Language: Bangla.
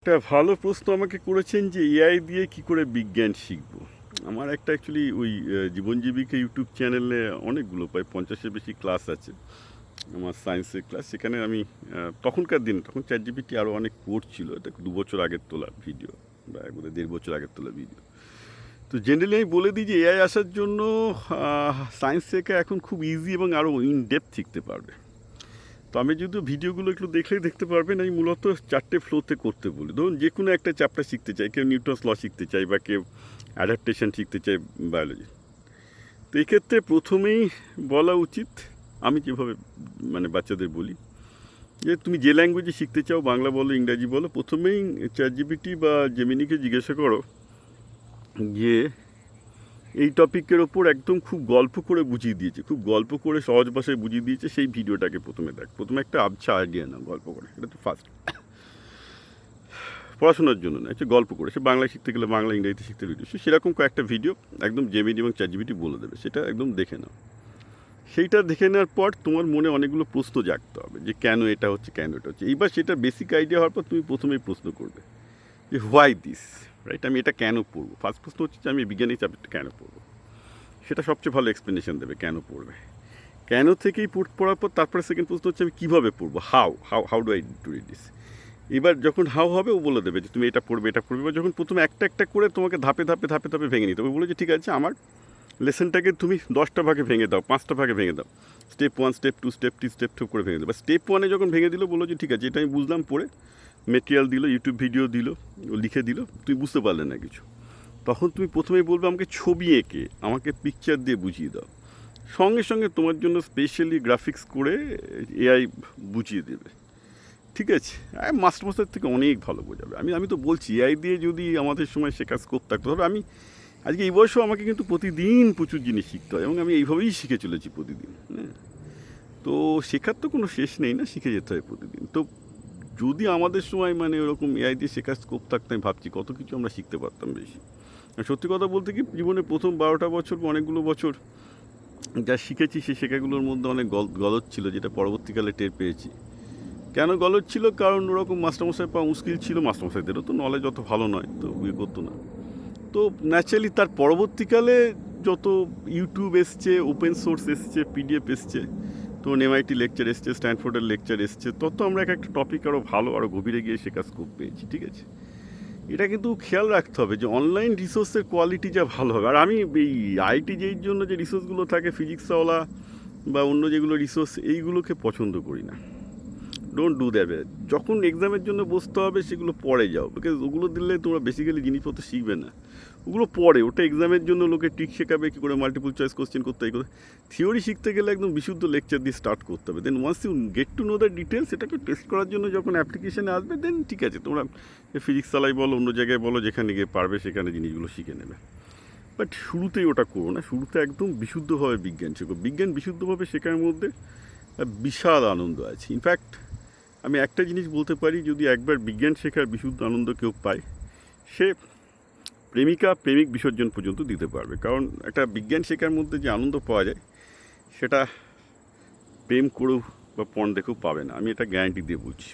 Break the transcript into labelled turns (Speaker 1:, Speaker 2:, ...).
Speaker 1: একটা ভালো প্রশ্ন আমাকে করেছেন যে এআই দিয়ে কি করে বিজ্ঞান শিখব। আমার একটা অ্যাকচুয়ালি ওই জীবন জীবিকা ইউটিউব চ্যানেলে অনেকগুলো প্রায় 50-এর বেশি ক্লাস আছে আমার সায়েন্সের ক্লাস। সেখানে আমি তখনকার দিন তখন চ্যাট জিপিটি আরও অনেক পড়ছিল, এটা 2 বছর আগের তোলা ভিডিও বা বোধহয় 1.5 বছর আগের তোলা ভিডিও। তো জেনারেলি আমি বলে দিই যে এআই আসার জন্য সায়েন্স শেখা এখন খুব ইজি এবং আরও ইন ডেপথ শিখতে পারবে। তো আমি যদিও ভিডিওগুলো একটু দেখলেই দেখতে পারবেন, আমি মূলত 4টে ফ্লোতে করতে বলি। ধরুন যে কোনো একটা চ্যাপ্টার শিখতে চাই, কেউ নিউটনস ল শিখতে চাই বা কেউ অ্যাডাপ্টেশন শিখতে চাই বায়োলজি। তো এক্ষেত্রে প্রথমেই বলা উচিত, আমি যেভাবে বাচ্চাদের বলি, যে তুমি যে ল্যাঙ্গুয়েজে শিখতে চাও, বাংলা বলো ইংরাজি বলো, প্রথমেই চ্যাট জিপিটি বা জেমিনিকে জিজ্ঞাসা করো যে এই টপিকের ওপর একদম খুব গল্প করে বুঝিয়ে দিয়েছে, খুব গল্প করে সহজ ভাষায় বুঝিয়ে দিয়েছে, সেই ভিডিওটাকে প্রথমে দেখ। প্রথমে একটা আবছা আইডিয়া নাও গল্প করে, এটা তো ফার্স্ট। পড়াশোনার জন্য না, হচ্ছে গল্প করে, সে বাংলা শিখতে গেলে বাংলা, ইংরেজিতে শিখতে ভিডিও, সেরকম কয়েকটা ভিডিও একদম জেমিনি এবং চ্যাটজিপিটি বলে দেবে, সেটা একদম দেখে নাও। সেইটা দেখে নেওয়ার পর তোমার মনে অনেকগুলো প্রশ্ন জাগতে হবে যে কেন এটা হচ্ছে, কেন এটা হচ্ছে। এইবার সেটা বেসিক আইডিয়া হওয়ার পর তুমি প্রথমেই প্রশ্ন করবে যে হোয়াই দিস, রাইট, আমি এটা কেন পড়বো। ফার্স্ট প্রশ্ন হচ্ছে যে আমি বিজ্ঞানী সাবজেক্টটা কেন পড়বো, সেটা সবচেয়ে ভালো এক্সপ্লেনেশন দেবে কেন পড়বে। কেন থেকেই পড়ার পর তারপরে সেকেন্ড প্রশ্ন হচ্ছে আমি কীভাবে পড়বো, how how how do I to read this. এবার যখন হাউ হবে ও বলে দেবে যে তুমি এটা পড়বে, এটা পড়বে। এবার যখন প্রথমে একটা একটা করে তোমাকে ধাপে ধাপে ধাপে ধাপে ভেঙে নিতে হবে, বলে যে ঠিক আছে আমার লেসনটাকে তুমি 10টা ভাগে ভেঙে দাও, 5টা ভাগে ভেঙে দাও, স্টেপ 1, স্টেপ 2, স্টেপ 3, স্টেপ 2 করে ভেঙে দাও। বা স্টেপ 1-এ যখন ভেঙে দিল, বলো যে ঠিক আছে এটা আমি বুঝলাম, পড়ে মেটেরিয়াল দিল, ইউটিউব ভিডিও দিল, লিখে দিল, তুমি বুঝতে পারলে না কিছু, তখন তুমি প্রথমেই বলবে আমাকে ছবি এঁকে, আমাকে পিকচার দিয়ে বুঝিয়ে দাও। সঙ্গে সঙ্গে তোমার জন্য স্পেশালি গ্রাফিক্স করে এআই বুঝিয়ে দেবে, ঠিক আছে। মাস্টারমশাইয়ের থেকে অনেক ভালো বোঝাবে। আমি তো বলছি এআই দিয়ে যদি আমাদের সময় শেখার স্কোপ থাকতো, তবে আমি আজকে এই বয়সেও আমাকে কিন্তু প্রতিদিন প্রচুর জিনিস শিখতে হয় এবং আমি এইভাবেই শিখে চলেছি প্রতিদিন। হ্যাঁ, তো শেখার তো কোনো শেষ নেই না, শিখে যেতে হয় প্রতিদিন। তো যদি আমাদের সময় ওরকম এআই দিয়ে শেখার স্কোপ থাকতো, আমি ভাবছি কত কিছু আমরা শিখতে পারতাম বেশি। সত্যি কথা বলতে কি, জীবনে প্রথম 12টা বছর বা অনেকগুলো বছর যা শিখেছি, সেই শেখাগুলোর মধ্যে অনেক গলদ ছিল, যেটা পরবর্তীকালে টের পেয়েছি। কেন গলদ ছিল? কারণ ওরকম মাস্টারমশাই পাওয়া মুশকিল ছিল। মাস্টারমশাইদেরও তো নলেজ অত ভালো নয়, তো ইয়ে করতো না। তো ন্যাচারালি তার পরবর্তীকালে যত ইউটিউব এসছে, ওপেন সোর্স এসছে, পিডিএফ এসছে, তো এমআইটি লেকচার এসছে, স্ট্যানফোর্ডের লেকচার এসছে, তত আমরা একটা টপিক আরও ভালো, আরও গভীরে গিয়ে শেখার স্কোপ পেয়েছি, ঠিক আছে। এটা কিন্তু খেয়াল রাখতে হবে যে অনলাইন রিসোর্সের কোয়ালিটি যা ভালো হবে। আর আমি এই আইটি যেই জন্য যে রিসোর্সগুলো থাকে ফিজিক্সওয়ালা বা অন্য যেগুলো রিসোর্স, এইগুলোকে পছন্দ করি না। Don't do that. যখন এক্সামের জন্য বসতে হবে সেগুলো পরে যাও, বিকজ ওগুলো দিলে তোমরা বেসিক্যালি জিনিসপত্র শিখবে না। ওগুলো পরে, ওটা এক্সামের জন্য লোকে ট্রিক শেখাবে কী করে মাল্টিপল চয়েস কোশ্চেন করতে হয়। থিওরি শিখতে গেলে একদম বিশুদ্ধ লেকচার দিয়ে স্টার্ট করতে হবে। Then once you get to know the details, এটাকে টেস্ট করার জন্য যখন অ্যাপ্লিকেশানে আসবে, দেন ঠিক আছে, তোমরা ফিজিক্স চালাই বলো, অন্য জায়গায় বলো, যেখানে গিয়ে পারবে সেখানে জিনিসগুলো শিখে নেবে। বাট শুরুতেই ওটা করো না, শুরুতে একদম বিশুদ্ধভাবে বিজ্ঞান শেখো। বিজ্ঞান বিশুদ্ধভাবে শেখার মধ্যে বিশাল আনন্দ আছে। ইনফ্যাক্ট আমি একটা জিনিস বলতে পারি, যদি একবার বিজ্ঞান শেখার বিশুদ্ধ আনন্দ কেউ পায়, সে প্রেমিক বিসর্জন পর্যন্ত দিতে পারবে। কারণ একটা বিজ্ঞান শেখার মধ্যে যে আনন্দ পাওয়া যায়, সেটা প্রেম করেও বা পণ দেখেও পাবে না, আমি এটা গ্যারান্টি দিয়ে বলছি।